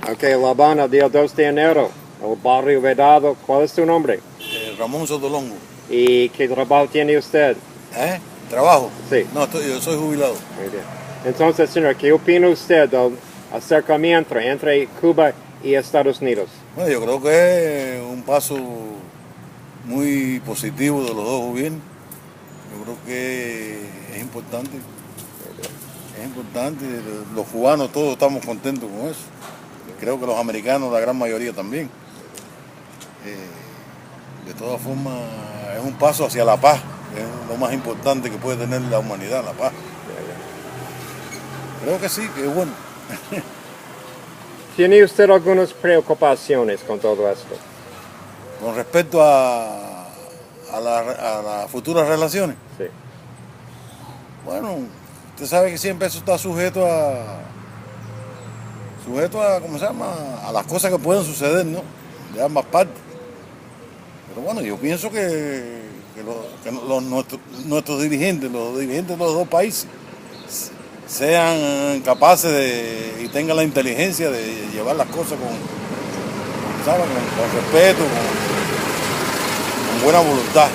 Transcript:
Ok, La Habana, día 2 de enero, el barrio Vedado. ¿Cuál es su nombre? Ramón Sotolongo. ¿Y qué trabajo tiene usted? ¿Trabajo? Sí. No, yo soy jubilado. Muy bien. Entonces, señor, ¿qué opina usted del acercamiento entre Cuba y Estados Unidos? Bueno, yo creo que es un paso muy positivo de los dos gobiernos. Yo creo que es importante. Es importante. Los cubanos todos estamos contentos con eso. Creo que los americanos, la gran mayoría también. De todas formas, es un paso hacia la paz. Es lo más importante que puede tener la humanidad, la paz. Creo que sí, que es bueno. ¿Tiene usted algunas preocupaciones con todo esto? Con respecto a las futuras relaciones. Sí. Bueno, usted sabe que siempre eso está sujeto a, ¿cómo se llama? A las cosas que pueden suceder, ¿no? De ambas partes. Pero bueno, yo pienso que nuestros dirigentes, los dirigentes de los dos países, sean capaces y tengan la inteligencia de llevar las cosas con respeto, con buena voluntad.